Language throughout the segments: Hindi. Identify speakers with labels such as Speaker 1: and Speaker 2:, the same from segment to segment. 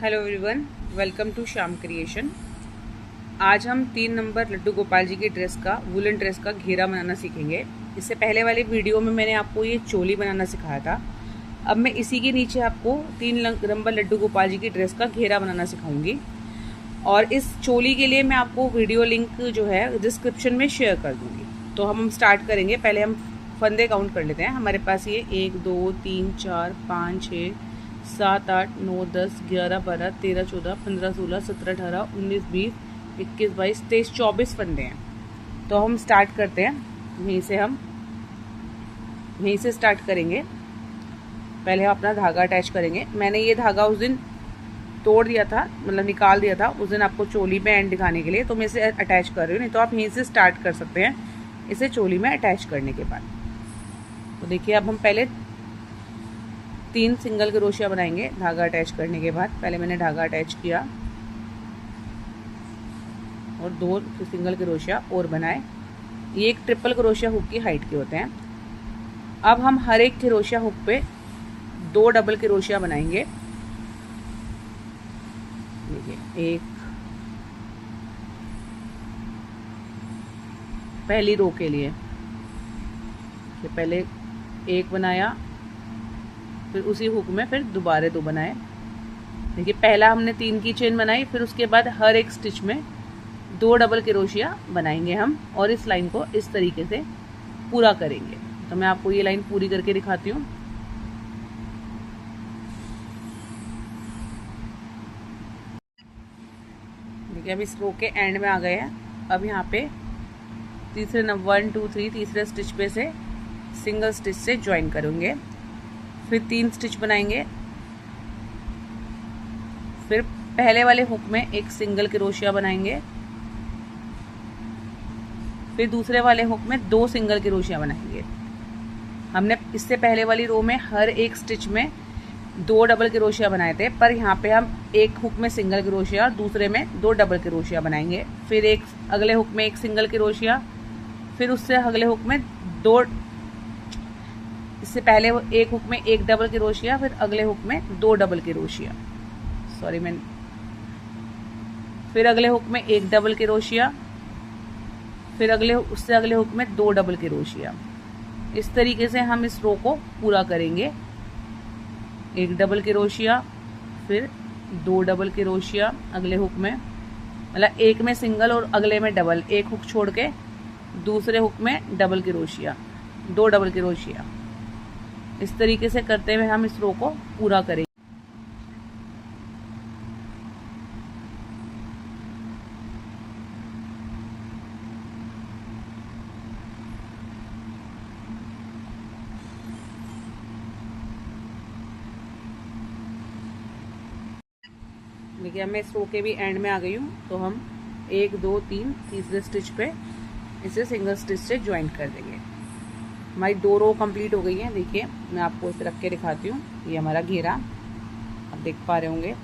Speaker 1: Hello everyone, welcome to Shyam creation. आज हम 3 नंबर लड्डू गोपाल जी की ड्रेस का वुलन ड्रेस का घेरा बनाना सीखेंगे। इससे पहले वाले वीडियो में मैंने आपको ये चोली बनाना सिखाया था। अब मैं इसी के नीचे आपको 3 नंबर लड्डू गोपाल जी की ड्रेस का घेरा बनाना सिखाऊंगी। और इस चोली के लिए मैं आपको वीडियो लिंक जो है डिस्क्रिप्शन में शेयर कर दूंगी। तो हम स्टार्ट करेंगे। पहले हम फंदे काउंट कर लेते हैं। हमारे पास ये 1 2 3 4 5 6 7 8 9 10 11 12 13 14 15 16 17 18 19 20 21 22 23 24 फंदे हैं। तो हम स्टार्ट करते हैं। यहीं से स्टार्ट करेंगे। पहले हम अपना धागा अटैच करेंगे। मैंने ये धागा उस दिन तोड़ दिया था, मतलब निकाल दिया था उस दिन आपको चोली में एंड दिखाने के लिए, तो मैं इसे अटैच कर रही हूँ। नहीं तो आप यहीं से स्टार्ट कर सकते हैं इसे चोली में अटैच करने के बाद। तो देखिए, अब हम पहले 3 सिंगल क्रोशिया बनाएंगे धागा अटैच करने के बाद। पहले मैंने धागा अटैच किया और 2 सिंगल क्रोशिया और बनाए। ये एक ट्रिपल क्रोशिया हुक की हाइट के होते हैं। अब हम हर एक क्रोशिया हुक पे 2 डबल क्रोशिया बनाएंगे। देखिए, एक पहली रो के लिए पहले एक बनाया, फिर उसी हुक में फिर दोबारा 2 बनाए। देखिए, पहला हमने 3 की चेन बनाई, फिर उसके बाद हर एक स्टिच में 2 डबल क्रोशिया बनाएंगे हम, और इस लाइन को इस तरीके से पूरा करेंगे। तो मैं आपको ये लाइन पूरी करके दिखाती हूँ। देखिए, अब इस रो के एंड में आ गए हैं। अब यहाँ पे तीसरे 1 2 3 तीसरे स्टिच पे से सिंगल स्टिच से ज्वाइन करेंगे। फिर 3 स्टिच बनाएंगे। फिर पहले वाले हुक में एक सिंगल क्रोशिया बनाएंगे। फिर दूसरे वाले हुक में 2 सिंगल क्रोशिया बनाएंगे। हमने इससे पहले वाली रो में हर एक स्टिच में 2 डबल क्रोशिया बनाए थे, पर यहाँ पे हम एक हुक में सिंगल क्रोशिया और दूसरे में 2 डबल क्रोशिया बनाएंगे। फिर एक अगले हुक में एक सिंगल क्रोशिया, फिर उससे अगले हुक में 2, इससे पहले एक हुक में एक डबल क्रोशिया, फिर अगले हुक में 2 डबल क्रोशिया, फिर अगले हुक में एक डबल क्रोशिया, फिर उससे अगले हुक में 2 डबल क्रोशिया। इस तरीके से हम इस रो को पूरा करेंगे। एक डबल क्रोशिया, फिर 2 डबल क्रोशिया अगले हुक में, मतलब एक में सिंगल और अगले में डबल, एक हुक छोड़ के दूसरे हुक में डबल क्रोशिया, 2 डबल क्रोशिया। इस तरीके से करते हुए हम इस रो को पूरा करेंगे। देखिए, मैं इस रो के भी एंड में आ गई हूँ। तो हम 1 2 3 तीसरे स्टिच पे इसे सिंगल स्टिच से ज्वाइन कर देंगे। हमारी 2 रो कंप्लीट हो गई हैं। देखिए, मैं आपको इसे रख के दिखाती हूँ। ये हमारा घेरा आप देख पा रहे होंगे,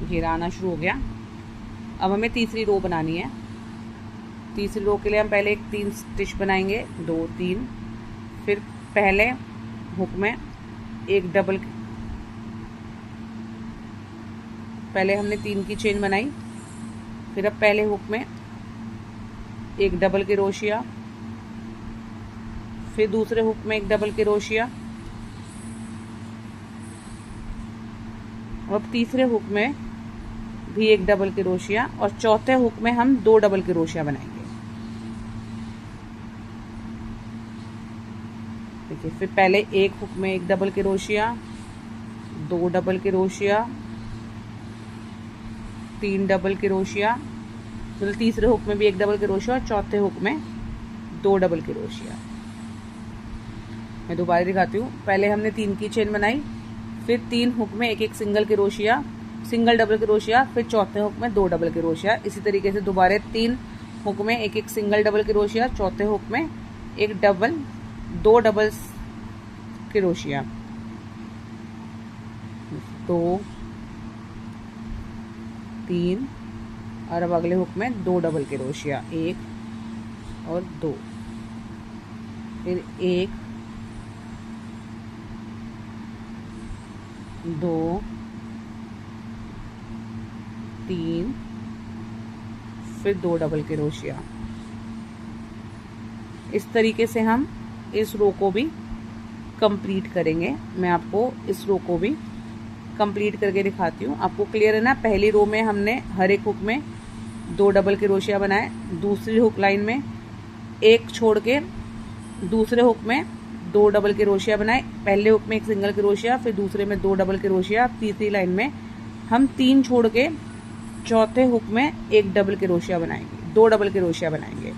Speaker 1: घेरा आना शुरू हो गया। अब हमें तीसरी रो बनानी है। तीसरी रो के लिए हम पहले 3 स्टिच बनाएंगे, 2 3, फिर पहले हुक में एक डबल, पहले हमने 3 की चेन बनाई, फिर अब पहले हुक में एक डबल क्रोशिया, फिर दूसरे हुक में एक डबल क्रोशिया, और अब तीसरे हुक में भी एक डबल क्रोशिया, और चौथे हुक में हम 2 डबल क्रोशिया बनाएंगे। देखिए, फिर पहले एक हुक में एक double crochet, 2 double crochet, 3 double crochet, तो तीसरे हुक में भी एक डबल क्रोशिया और चौथे हुक में 2 डबल क्रोशिया। मैं दोबारा दिखाती हूँ। पहले हमने 3 की चेन बनाई, फिर 3 हुक में एक एक single crochet, single double crochet, फिर चौथे हुक में 2 डबल क्रोशिया। इसी तरीके से दोबारा 3 हुक में एक एक सिंगल डबल क्रोशिया, चौथे हुक में एक डबल 2 डबल क्रोशिया, 2 3, और अब अगले हुक में 2 डबल क्रोशिया, 1 और 2, फिर 1 2 3, फिर 2 डबल क्रोशिया। इस तरीके से हम इस रो को भी कंप्लीट करेंगे। मैं आपको इस रो को भी कंप्लीट करके दिखाती हूँ। आपको क्लियर है ना? पहली रो में हमने हर एक हुक में 2 डबल क्रोशिया बनाए, दूसरी हुक लाइन में एक छोड़ के दूसरे हुक में 2 डबल क्रोशिया बनाए, पहले हुक में एक सिंगल क्रोशिया, फिर दूसरे में 2 डबल क्रोशिया, तीसरी लाइन में हम 3 छोड़ के चौथे हुक में एक डबल क्रोशिया बनाएंगे, 2 डबल क्रोशिया बनाएंगे।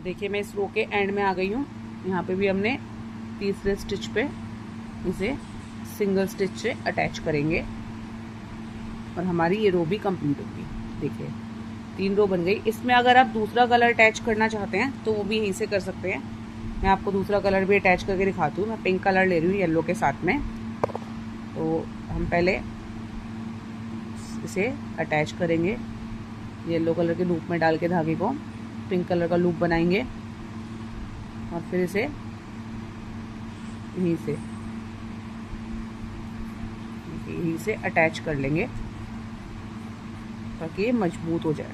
Speaker 1: देखिए मैं इस रो के एंड में आ गई हूँ। यहाँ पे भी हमने तीसरे स्टिच पे इसे सिंगल स्टिच से अटैच करेंगे और हमारी ये रो भी कंप्लीट होगी। देखिए 3 रो बन गई। इसमें अगर आप दूसरा कलर अटैच करना चाहते हैं तो वो भी यहीं से कर सकते हैं। मैं आपको दूसरा कलर भी अटैच करके दिखाती हूँ। मैं पिंक कलर ले रही हूँ येलो के साथ में। तो हम पहले इसे अटैच करेंगे येलो कलर के लूप में डाल के धागे को, पिंक कलर का लूप बनाएंगे और फिर इसे यहीं से अटैच कर लेंगे ताकि ये मजबूत हो जाए।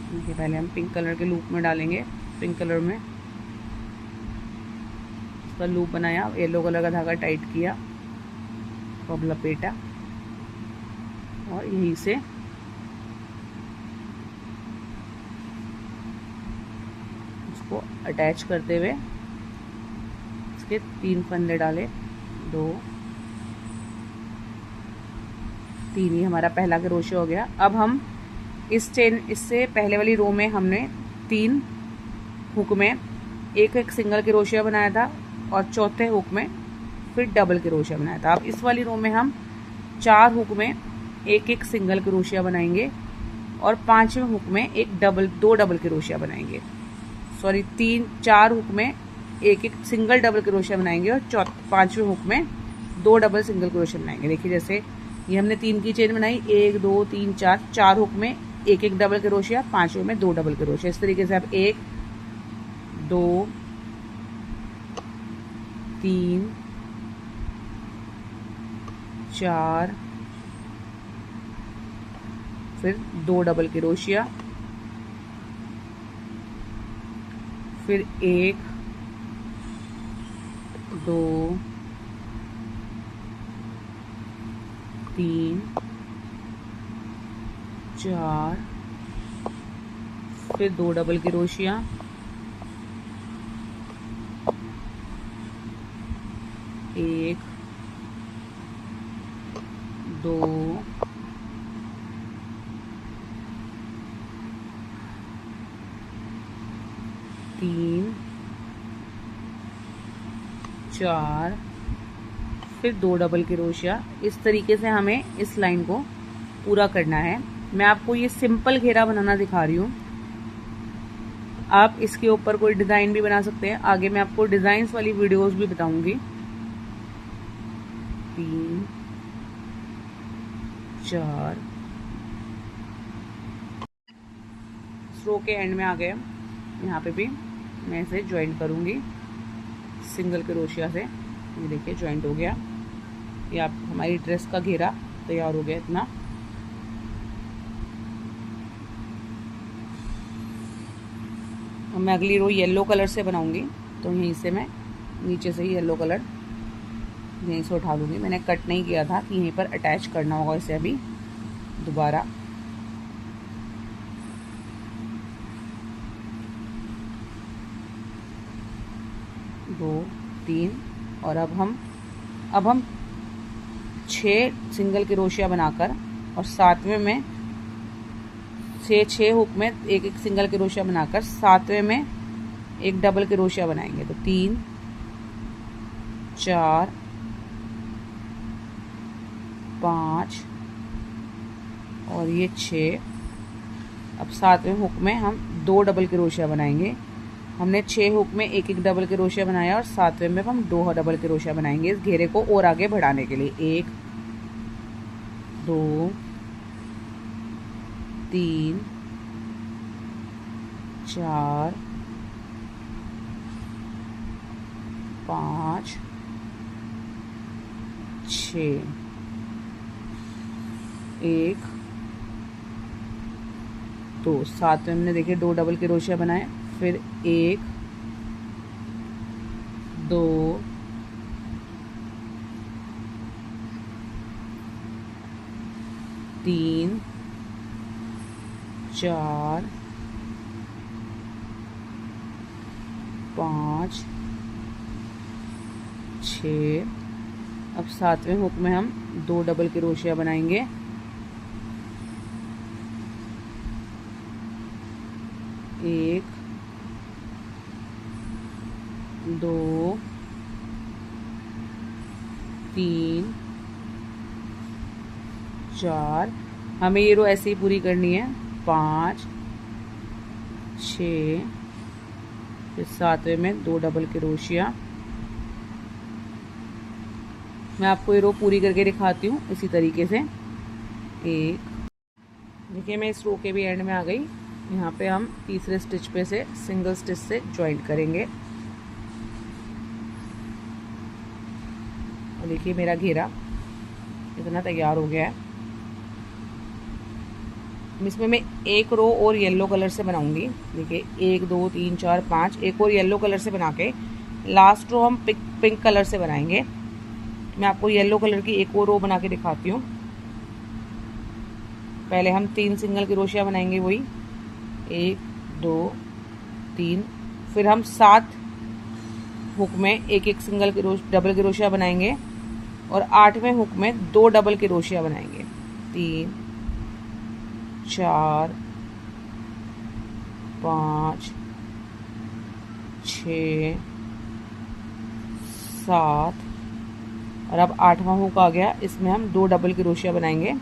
Speaker 1: देखिए पहले हम पिंक कलर के लूप में डालेंगे, पिंक कलर में उसका लूप बनाया, येलो कलर का धागा टाइट किया, अब लपेटा और यहीं से उसको अटैच करते हुए इसके 3 फंदे डाले, 2 3 ही हमारा पहला क्रोशिया हो गया। अब हम इस चेन, इससे पहले वाली रो में हमने 3 हुक में एक सिंगल क्रोशिया बनाया था और चौथे हुक में फिर डबल क्रोशिया बनाया था। अब इस वाली रो में हम 4 हुक में एक सिंगल क्रोशिया बनाएंगे और 5वें हुक में 2 डबल क्रोशिया बनाएंगे। 4 हुक में एक सिंगल डबल क्रोशिया बनाएंगे और 5वें हुक में 2 डबल सिंगल क्रोशिया बनाएंगे। देखिए जैसे ये हमने 3 की चेन बनाई, 1 2 3 4 हुक में एक डबल क्रोशिया, 5वें में 2 डबल क्रोशिया। इस तरीके से आप 1 2 3 4 फिर 2 डबल क्रोशिया, फिर 1 2 3 4 फिर 2 डबल क्रोशिया, 1 2 3 4 फिर 2 डबल क्रोशिया। इस तरीके से हमें इस लाइन को पूरा करना है। मैं आपको ये सिंपल घेरा बनाना दिखा रही हूँ। आप इसके ऊपर कोई डिजाइन भी बना सकते हैं। आगे मैं आपको डिजाइन्स वाली वीडियोस भी बताऊंगी। 3 4 रो के एंड में आ गए। यहाँ पे भी मैं इसे ज्वाइंट करूंगी सिंगल क्रोशिया से। ये देखिए ज्वाइंट हो गया। ये आप हमारी ड्रेस का घेरा तैयार हो गया इतना। और मैं अगली रो येलो कलर से बनाऊंगी, तो यहीं से मैं नीचे से ही येलो कलर यहीं से उठा लूँगी। मैंने कट नहीं किया था कि यहीं पर अटैच करना होगा इसे अभी दोबारा। दो 3 और अब हम 6 सिंगल क्रोशिया बनाकर और 7वें में 6 हुक में एक सिंगल क्रोशिया बनाकर 7वें में एक डबल क्रोशिया बनाएंगे। तो 3 4 5 और ये 6। अब 7वें हुक में हम 2 डबल क्रोशिया बनाएंगे हमने 6 हुक में एक एक डबल क्रोशिया बनाया और 7वें में हम 2 डबल क्रोशिया बनाएंगे इस घेरे को और आगे बढ़ाने के लिए। 1 2 3 4 5 6 1 2 7 में हमने देखिए 2 डबल क्रोशिया बनाए, फिर 1 2 3 4 5 6। अब 7वें हुक में हम 2 डबल क्रोशिया बनाएंगे। 1 2 3 4। हमें ये रो ऐसे ही पूरी करनी है। 5 6, फिर 7वें में 2 डबल क्रोशिया। मैं आपको ये रो पूरी करके दिखाती हूँ इसी तरीके से। 1 देखिए मैं इस रो के भी एंड में आ गई। यहाँ पे हम तीसरे स्टिच पे से सिंगल स्टिच से ज्वाइंट करेंगे। और देखिए मेरा घेरा इतना तैयार हो गया है। इसमें मैं एक रो और येलो कलर से बनाऊंगी। देखिए 1 2 3 4 5, एक और येलो कलर से बना के लास्ट रो हम पिंक कलर से बनाएंगे। मैं आपको येलो कलर की एक और रो बना के दिखाती हूँ। पहले हम 3 सिंगल क्रोशिया बनाएंगे, वही 1 2 3। फिर हम 7 हुक में एक एक डबल क्रोशिया बनाएंगे और 8वें हुक में 2 डबल क्रोशिया बनाएंगे। 3 4 5 6 7। और अब 8वां हुक आ गया, इसमें हम 2 डबल क्रोशिया बनाएंगे।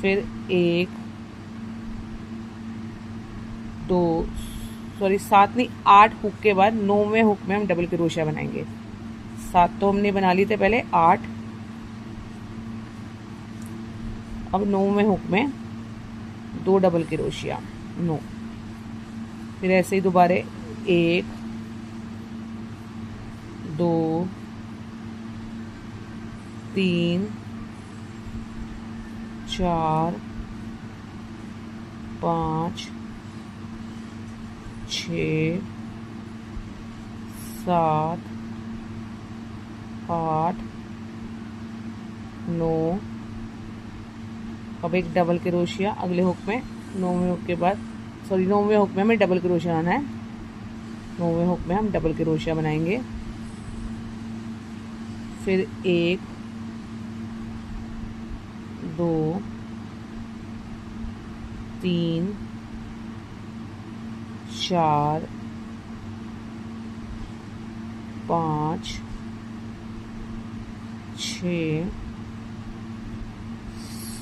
Speaker 1: फिर 1 2 सॉरी 7 नहीं 8 हुक के बाद 9वें हुक में हम डबल क्रोशिया बनाएंगे। 7 तो हमने बना ली थे पहले, 8। अब 9वें हुक में 2 डबल क्रोशिया, 9। फिर ऐसे ही दोबारा 1 2 3 4 5 6 7 8 9। अब एक डबल क्रोशिया अगले हुक में, 9वें हुक के बाद, सॉरी 9वें हुक में हमें डबल क्रोशिया आना है। 9वें हुक में हम डबल क्रोशिया बनाएंगे। फिर 1 2 3 4 5 6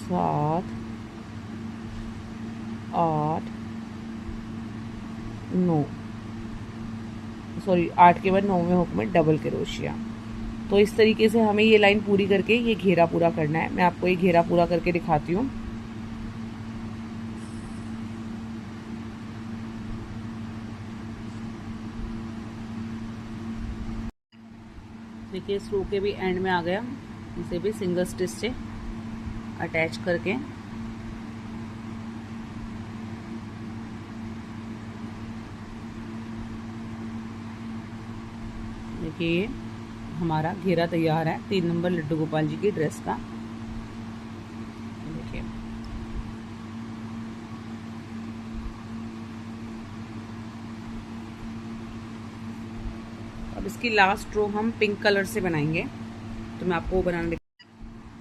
Speaker 1: 7 8 9, सॉरी 8 के बाद 9वें हुक में डबल क्रोशिया। तो इस तरीके से हमें ये लाइन पूरी करके ये घेरा पूरा करना है। मैं आपको ये घेरा पूरा करके दिखाती हूँ। देखिए इस रो के भी एंड में आ गया, इसे भी सिंगल स्टिच से अटैच करके देखिए हमारा घेरा तैयार है 3 नंबर लड्डू गोपाल जी की ड्रेस का। देखिए अब इसकी लास्ट रो हम पिंक कलर से बनाएंगे, तो मैं आपको वो बनाना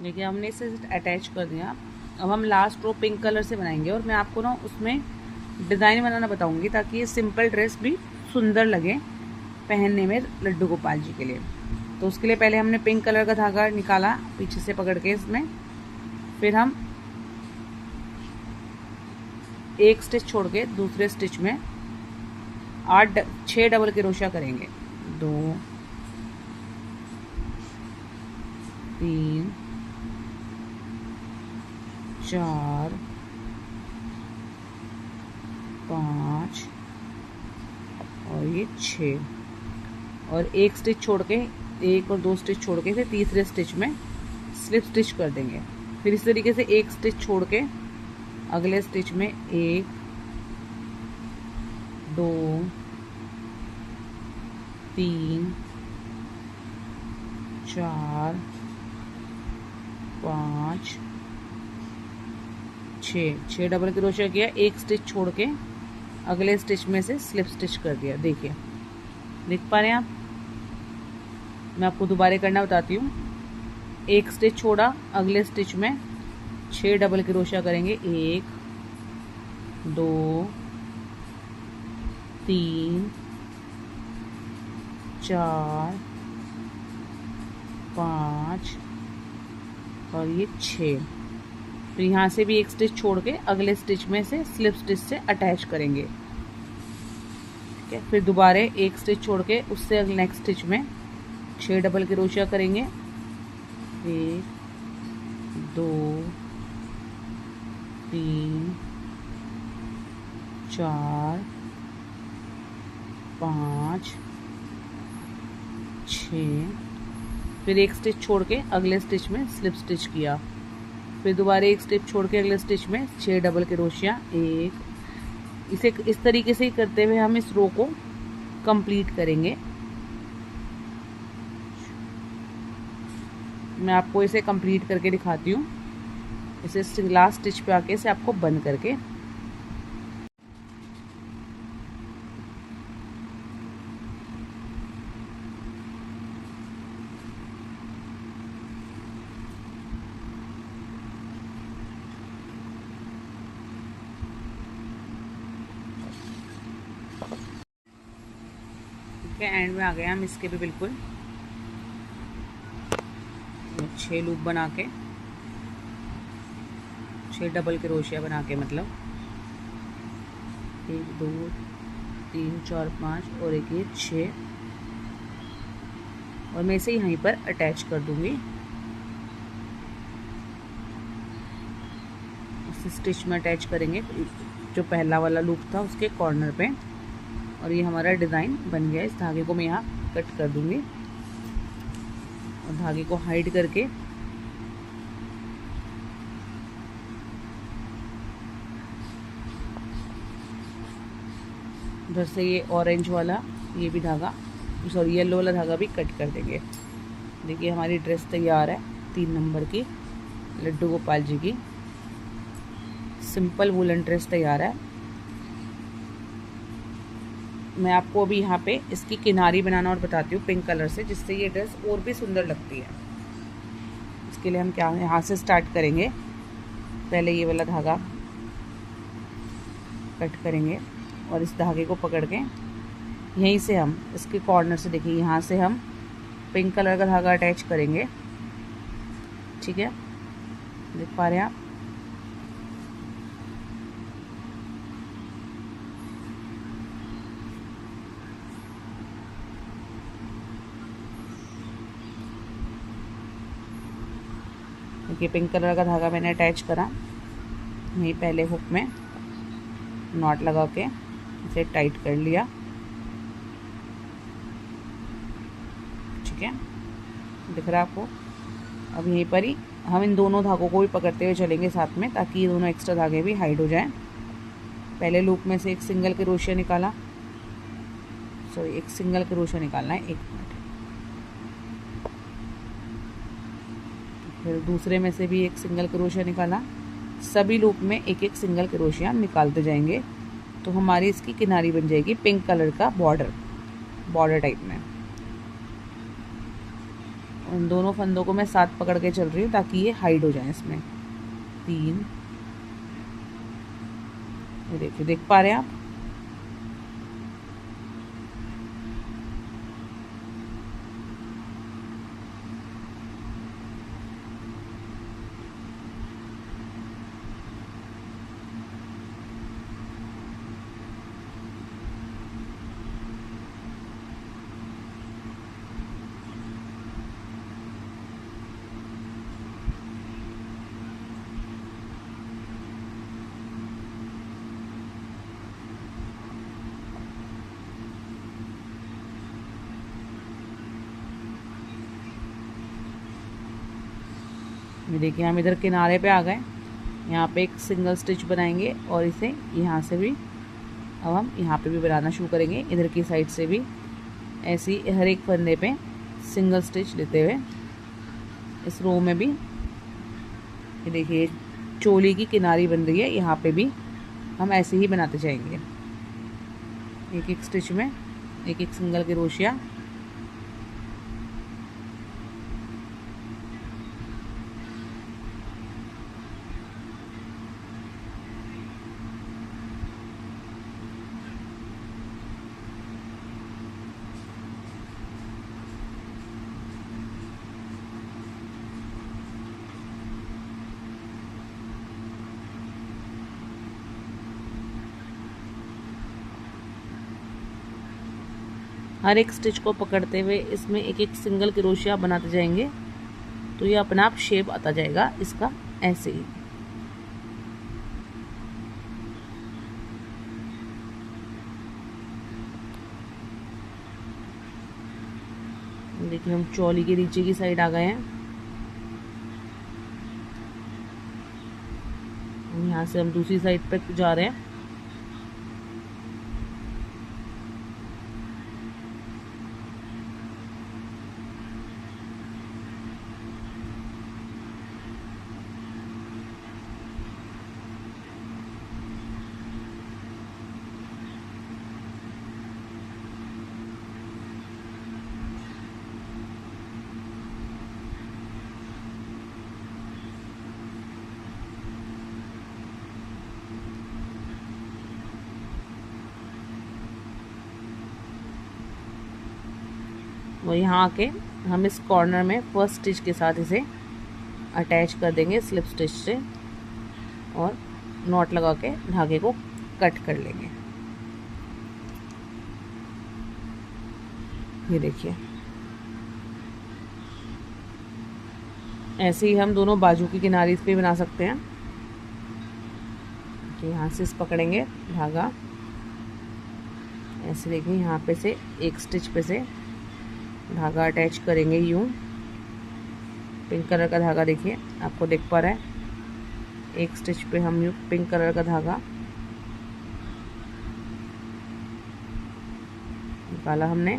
Speaker 1: देखिए हमने इसे अटैच कर दिया। अब हम लास्ट रो पिंक कलर से बनाएंगे और मैं आपको ना उसमें डिज़ाइन बनाना बताऊंगी ताकि ये सिंपल ड्रेस भी सुंदर लगे पहनने में लड्डू गोपाल जी के लिए। तो उसके लिए पहले हमने पिंक कलर का धागा निकाला पीछे से पकड़ के इसमें। फिर हम एक स्टिच छोड़ के दूसरे स्टिच में छः डबल क्रोशिया करेंगे। 2 3 4 5 और ये 6 और एक स्टिच छोड़ के, एक और दो स्टिच छोड़ के फिर तीसरे स्टिच में स्लिप स्टिच कर देंगे। फिर इस तरीके से एक स्टिच छोड़ के अगले स्टिच में 1 2 3 4 5 6 डबल क्रोशिया किया, एक स्टिच छोड़ के अगले स्टिच में से स्लिप स्टिच कर दिया। देखिए, देख पा रहे हैं आप? मैं आपको दोबारा करना बताती हूँ। एक स्टिच छोड़ा, अगले स्टिच में 6 डबल क्रोशिया करेंगे। 1 2 3 4 5 और ये 6। फिर यहाँ से भी एक स्टिच छोड़ के अगले स्टिच में से स्लिप स्टिच से अटैच करेंगे। ठीक है, फिर दोबारा एक स्टिच छोड़ के उससे नेक्स्ट स्टिच में 6 डबल क्रोशिया करेंगे। 1 2 3 4 5 6। फिर एक स्टिच छोड़ के अगले स्टिच में स्लिप स्टिच किया। फिर दोबारा एक स्टिच छोड़ के अगले स्टिच में 6 डबल क्रोशिया। 1। इसे इस तरीके से ही करते हुए हम इस रो को कंप्लीट करेंगे। मैं आपको इसे कंप्लीट करके दिखाती हूँ। इसे लास्ट स्टिच पे आके इसे आपको बंद करके, ठीक है, एंड में आ गए हम इसके भी बिल्कुल 6 लूप बना के, 6 डबल क्रोशिया बना के, मतलब 1 2 3 4 5 और एक ये 6। और मैं इसे यहीं पर अटैच कर दूंगी इस स्टिच में अटैच करेंगे जो पहला वाला लूप था उसके कॉर्नर पे। और ये हमारा डिज़ाइन बन गया। इस धागे को मैं यहाँ कट कर दूंगी और धागे को हाइड करके उधर से ये ऑरेंज वाला, ये भी धागा, सॉरी येलो वाला धागा भी कट कर देंगे। देखिए, हमारी ड्रेस तैयार है। 3 नंबर की लड्डू गोपाल जी की सिंपल वुलन ड्रेस तैयार है। मैं आपको अभी यहाँ पे इसकी किनारी बनाना और बताती हूँ पिंक कलर से, जिससे ये ड्रेस और भी सुंदर लगती है। इसके लिए हम क्या यहाँ से स्टार्ट करेंगे। पहले ये वाला धागा कट करेंगे और इस धागे को पकड़ के यहीं से हम इसके कॉर्नर से, देखिए यहाँ से हम पिंक कलर का धागा अटैच करेंगे। ठीक है, देख पा रहे हैं आप? देखिए, पिंक कलर का धागा मैंने अटैच करा। यही पहले हुक में नॉट लगा के इसे टाइट कर लिया। ठीक है, दिख रहा है आपको? अब यहीं पर ही हम इन दोनों धागों को भी पकड़ते हुए चलेंगे साथ में, ताकि ये दोनों एक्स्ट्रा धागे भी हाइड हो जाएं। पहले लूप में से एक सिंगल क्रोशिया निकाला, सॉरी एक सिंगल क्रोशिया निकालना है। 1 मिनट। फिर दूसरे में से भी एक सिंगल क्रोशिया निकाला। सभी लूप में एक एक सिंगल क्रोशिया निकालते जाएंगे तो हमारी इसकी किनारी बन जाएगी पिंक कलर का बॉर्डर टाइप में। उन दोनों फंदों को मैं साथ पकड़ के चल रही हूँ ताकि ये हाइड हो जाए इसमें। 3, ये देखिए, देख पा रहे हैं आप? ये देखिए हम इधर किनारे पे आ गए। यहाँ पे एक सिंगल स्टिच बनाएंगे और इसे यहाँ से भी अब हम यहाँ पे भी बनाना शुरू करेंगे। इधर की साइड से भी ऐसी हर एक फंदे पे सिंगल स्टिच लेते हुए इस रो में भी ये देखिए चोली की किनारी बन रही है। यहाँ पे भी हम ऐसे ही बनाते जाएंगे, एक एक स्टिच में एक एक सिंगल क्रोशिया। हर एक स्टिच को पकड़ते हुए इसमें एक एक सिंगल क्रोशिया बनाते जाएंगे तो ये अपने आप शेप आता जाएगा इसका ऐसे ही। देखिए हम चोली के नीचे की साइड आ गए हैं। यहाँ से हम दूसरी साइड पे जा रहे हैं। और यहाँ आके हम इस कॉर्नर में फर्स्ट स्टिच के साथ इसे अटैच कर देंगे स्लिप स्टिच से और नॉट लगा के धागे को कट कर लेंगे। ये देखिए ऐसे ही हम दोनों बाजू की किनारी पे बना सकते हैं। तो यहाँ से इस पकड़ेंगे धागा ऐसे, देखिए यहाँ पे से एक स्टिच पे से धागा अटैच करेंगे यूं। पिंक कलर का धागा देखिए आपको दिख पा रहा है। एक स्टिच पे हम यूं पिंक कलर का धागा निकाला हमने,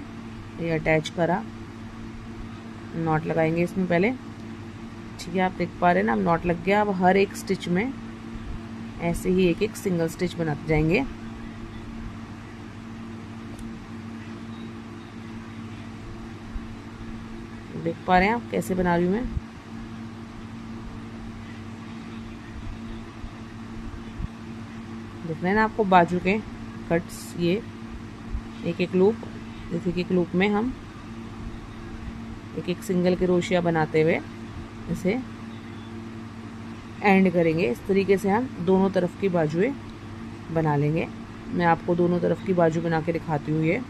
Speaker 1: ये अटैच करा, नॉट लगाएंगे इसमें पहले। ठीक है आप देख पा रहे हैं ना, अब नॉट लग गया। अब हर एक स्टिच में ऐसे ही एक एक सिंगल स्टिच बनाते जाएंगे। देख पा रहे हैं आप कैसे बना रही हूँ मैं। देख रहे हैं ना आपको बाजू के कट्स, ये एक एक लूप, इस एक एक लूप में हम एक एक सिंगल क्रोशिया बनाते हुए इसे एंड करेंगे। इस तरीके से हम दोनों तरफ की बाजुएं बना लेंगे। मैं आपको दोनों तरफ की बाजू बना के दिखाती हूँ। ये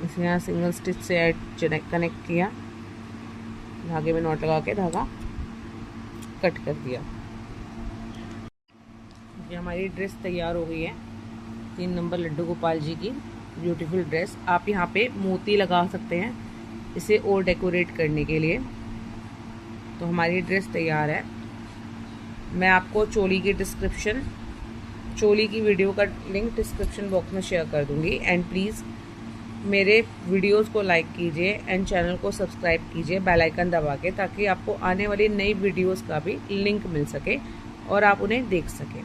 Speaker 1: इसे यहाँ सिंगल स्टिच से कनेक्ट किया, धागे में नॉट लगा के धागा कट कर दिया। ये हमारी ड्रेस तैयार हो गई है, 3 नंबर लड्डू गोपाल जी की ब्यूटीफुल ड्रेस। आप यहाँ पे मोती लगा सकते हैं इसे और डेकोरेट करने के लिए। तो हमारी ड्रेस तैयार है। मैं आपको चोली की वीडियो का लिंक डिस्क्रिप्शन बॉक्स में शेयर कर दूंगी। एंड प्लीज़ मेरे वीडियोस को लाइक कीजिए एंड चैनल को सब्सक्राइब कीजिए बेल आइकन दबा के, ताकि आपको आने वाली नई वीडियोस का भी लिंक मिल सके और आप उन्हें देख सकें।